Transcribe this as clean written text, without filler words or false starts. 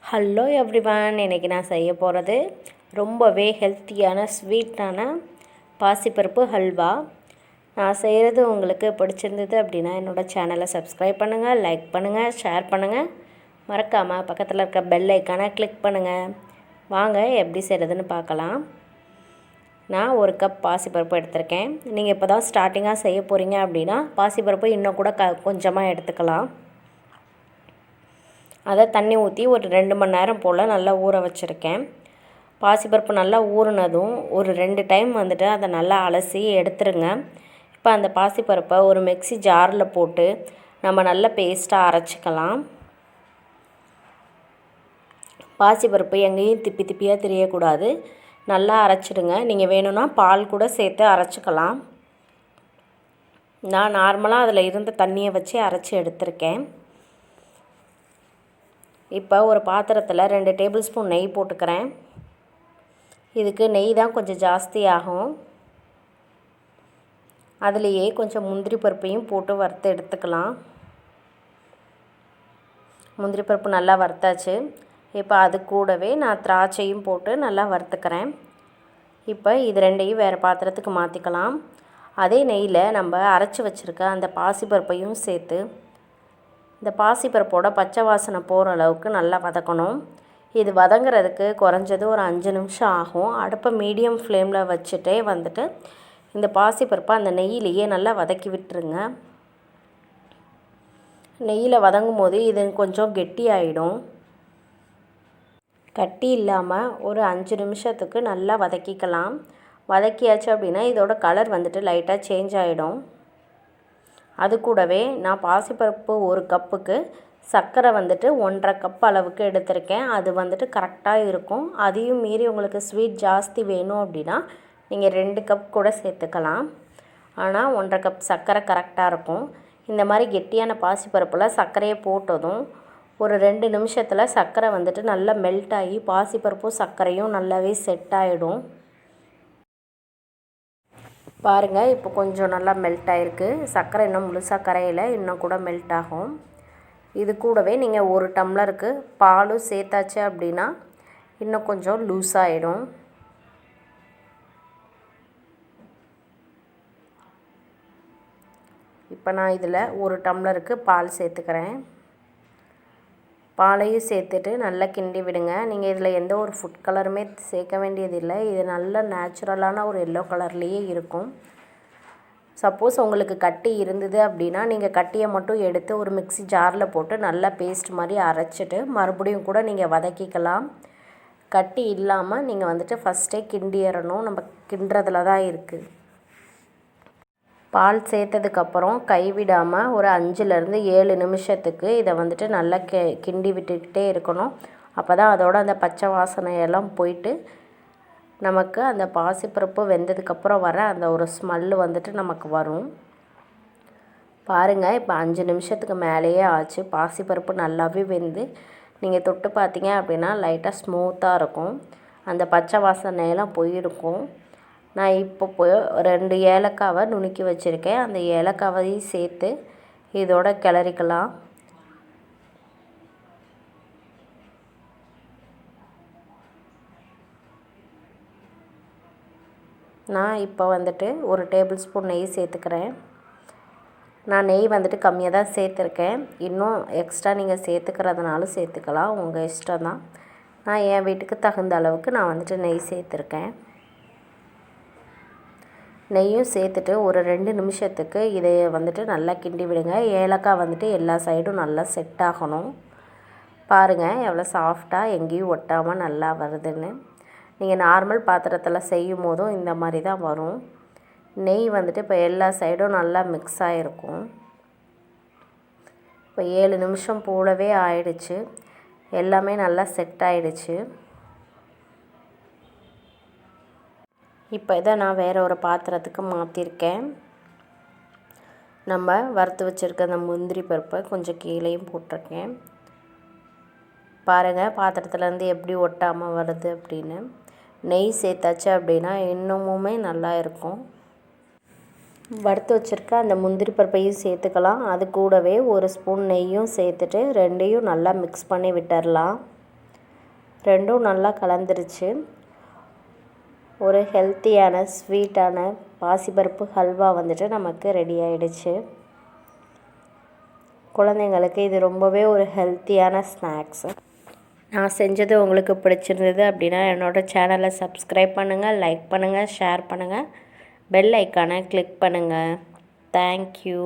Hello everyone, இன்றைக்கி நான் செய்ய போகிறது ரொம்பவே ஹெல்த்தியான ஸ்வீட்டான பாசிப்பருப்பு ஹல்வா. நான் செய்கிறது உங்களுக்கு பிடிச்சிருந்தது அப்படின்னா என்னோடய சேனலை சப்ஸ்கிரைப் பண்ணுங்கள், லைக் பண்ணுங்கள், ஷேர் பண்ணுங்கள். மறக்காமல் பக்கத்தில் இருக்க பெல் ஐக்கானை கிளிக் பண்ணுங்கள். வாங்க எப்படி செய்கிறதுன்னு பார்க்கலாம். நான் 1 கப் பாசிப்பருப்பு எடுத்திருக்கேன். நீங்கள் இப்போ தான் ஸ்டார்டிங்காக செய்ய போகிறீங்க அப்படின்னா பாசிப்பருப்பு இன்னும் கூட கொஞ்சமாக எடுத்துக்கலாம். அதை தண்ணி ஊற்றி ஒரு 2 மணி நேரம் போல் நல்லா ஊற வச்சுருக்கேன். பாசிப்பருப்பு நல்லா ஊறினதும் ஒரு 2 டைம் அதை நல்லா அலசி எடுத்துருங்க. இப்போ அந்த பாசிப்பருப்பை ஒரு மிக்ஸி ஜாரில் போட்டு நம்ம நல்லா பேஸ்ட்டாக அரைச்சிக்கலாம். பாசிப்பருப்பு எங்கேயும் திப்பி திப்பியாக தெரியக்கூடாது, நல்லா அரைச்சிடுங்க. நீங்கள் வேணும்னா பால் கூட சேர்த்து அரைச்சிக்கலாம். நான் நார்மலாக அதில் இருந்த தண்ணியை வச்சு அரைச்சி எடுத்திருக்கேன். இப்போ ஒரு பாத்திரத்தில் 2 டேபிள் ஸ்பூன் நெய் போட்டுக்கிறேன். இதுக்கு நெய் தான் கொஞ்சம் ஜாஸ்தி ஆகும். அதுலேயே கொஞ்சம் முந்திரி பருப்பையும் போட்டு வறுத்து எடுத்துக்கலாம். முந்திரி பருப்பு நல்லா வறுத்தாச்சு. இப்போ அது கூடவே நான் திராட்சையும் போட்டு நல்லா வறுத்துக்கிறேன். இப்போ இது ரெண்டையும் வேறு பாத்திரத்துக்கு மாற்றிக்கலாம். அதே நெய்யில் நம்ம அரைச்சி வச்சுருக்க அந்த பாசிப்பருப்பையும் சேர்த்து இந்த பாசிப்பருப்போட பச்சை வாசனை போகிற அளவுக்கு நல்லா வதக்கணும். இது வதங்கிறதுக்கு குறைஞ்சது ஒரு 5 நிமிஷம் ஆகும். அடுப்பை மீடியம் ஃப்ளேமில் வச்சுட்டே இந்த பாசிப்பருப்பை அந்த நெய்யிலேயே நல்லா வதக்கி விட்டுருங்க. நெய்யில் வதங்கும் போது இது கொஞ்சம் கெட்டி ஆகிடும். கட்டி இல்லாமல் ஒரு 5 நிமிஷத்துக்கு நல்லா வதக்கிக்கலாம். வதக்கியாச்சு அப்படின்னா இதோட கலர் லைட்டாக சேஞ்ச் ஆகிடும். அது கூடவே நான் பாசிப்பருப்பு 1 கப்புக்கு சர்க்கரை 1.5 கப் அளவுக்கு எடுத்திருக்கேன். அது கரெக்டாக இருக்கும். அதையும் மீறி உங்களுக்கு ஸ்வீட் ஜாஸ்தி வேணும் அப்படின்னா நீங்கள் 2 கப் கூட சேர்த்துக்கலாம். ஆனால் 1.5 கப் சர்க்கரை கரெக்டாக இருக்கும். இந்த மாதிரி கெட்டியான பாசிப்பருப்பில் சர்க்கரையை போட்டதும் ஒரு 2 நிமிஷத்தில் சர்க்கரை நல்லா மெல்ட் ஆகி பாசிப்பருப்பும் சர்க்கரையும் நல்லாவே செட் ஆகிடும். பாருங்கள், இப்போ கொஞ்சம் நல்லா மெல்ட் ஆகிருக்கு. சர்க்கரை இன்னும் முழுசாக கரையில், இன்னும் கூட மெல்ட் ஆகும். இது கூடவே நீங்கள் 1 டம்ளருக்கு பாலும் சேர்த்தாச்சு அப்படின்னா இன்னும் கொஞ்சம் லூஸாகிடும். இப்போ நான் இதில் 1 டம்ளருக்கு பால் சேர்த்துக்கிறேன். பாலையும் சேர்த்துட்டு நல்லா கிண்டி விடுங்க. நீங்கள் இதில் எந்த ஒரு ஃபுட் கலருமே சேர்க்க வேண்டியதில்லை. இது நல்ல நேச்சுரலான ஒரு எல்லோ கலர்லேயே இருக்கும். சப்போஸ் உங்களுக்கு கட்டி இருந்தது அப்படின்னா நீங்கள் கட்டியை மட்டும் எடுத்து ஒரு மிக்ஸி ஜாரில் போட்டு நல்லா பேஸ்ட் மாதிரி அரைச்சிட்டு மறுபடியும் கூட நீங்கள் வதக்கிக்கலாம். கட்டி இல்லாமல் நீங்கள் ஃபஸ்ட்டே கிண்டிடணும். நம்ம கிண்டுறதுல தான் இருக்குது. பால் சேர்த்ததுக்கப்புறம் கைவிடாமல் ஒரு 5லேருந்து 7 நிமிஷத்துக்கு இதை நல்லா கிண்டி விட்டுக்கிட்டே இருக்கணும். அப்போ தான் அதோட அந்த பச்சை வாசனையெல்லாம் போயிட்டு நமக்கு அந்த பாசிப்பருப்பு வெந்ததுக்கப்புறம் வர அந்த ஒரு ஸ்மெல்லு நமக்கு வரும். பாருங்கள், இப்போ 5 நிமிஷத்துக்கு மேலேயே ஆச்சு. பாசிப்பருப்பு நல்லாவே வெந்து நீங்கள் தொட்டு பார்த்தீங்க அப்படின்னா லைட்டாக ஸ்மூத்தாக இருக்கும். அந்த பச்சை வாசனையெல்லாம் போயிருக்கும். நான் இப்போ 2 ஏலக்காவை நுணுக்கி வச்சுருக்கேன். அந்த ஏலக்காவையும் சேர்த்து இதோட கிளறிக்கலாம். நான் இப்போ 1 டேபிள் ஸ்பூன் நெய் சேர்த்துக்கிறேன். நான் நெய் கம்மியாக தான் சேர்த்துருக்கேன். இன்னும் எக்ஸ்ட்ரா நீங்கள் சேர்த்துக்கிறதுனாலும் சேர்த்துக்கலாம், உங்கள் இஷ்டம் தான். நான் என் வீட்டுக்கு தகுந்த அளவுக்கு நான் நெய் சேர்த்துருக்கேன். நெய்யும் சேர்த்துட்டு ஒரு 2 நிமிஷத்துக்கு இதை நல்லா கிண்டி விடுங்க. ஏலக்காய் எல்லா சைடும் நல்லா செட் ஆகணும். பாருங்கள் எவ்வளோ சாஃப்டாக எங்கேயும் ஒட்டாமல் நல்லா வருதுன்னு. நீங்கள் நார்மல் பாத்திரத்தில் செய்யும் போதும் இந்த மாதிரி தான் வரும். நெய் இப்போ எல்லா சைடும் நல்லா மிக்ஸ் ஆகிருக்கும். இப்போ 7 நிமிஷம் போலவே ஆயிடுச்சு. எல்லாமே நல்லா செட் ஆகிடுச்சு. இப்போ இதை நான் வேறு ஒரு பாத்திரத்துக்கு மாற்றிருக்கேன். நம்ம வறுத்து வச்சுருக்க அந்த முந்திரி பருப்பை கொஞ்சம் கீழேயும் போட்டிருக்கேன். பாருங்கள் பாத்திரத்துலேருந்து எப்படி ஒட்டாமல் வருது அப்படின்னு. நெய் சேர்த்தாச்சு அப்படின்னா இன்னமுமே நல்லா இருக்கும். வறுத்து வச்சுருக்க அந்த முந்திரி பருப்பையும் சேர்த்துக்கலாம். அது கூடவே 1 ஸ்பூன் நெய்யும் சேர்த்துட்டு 2யும் நல்லா மிக்ஸ் பண்ணி விட்டுடலாம். ரெண்டும் நல்லா கலந்துருச்சு. ஒரு ஹெல்த்தியான ஸ்வீட்டான பாசிப்பருப்பு ஹல்வா வந்துட்டு நமக்கு ரெடி ஆகிடுச்சு. குழந்தைங்களுக்கு இது ரொம்பவே ஒரு ஹெல்த்தியான ஸ்நாக்ஸு. நான் செஞ்சது உங்களுக்கு பிடிச்சிருந்தது அப்படின்னா என்னோடய சேனலை சப்ஸ்கிரைப் பண்ணுங்கள், லைக் பண்ணுங்கள், ஷேர் பண்ணுங்கள், பெல் ஐக்கானை கிளிக் பண்ணுங்கள். தேங்க்யூ.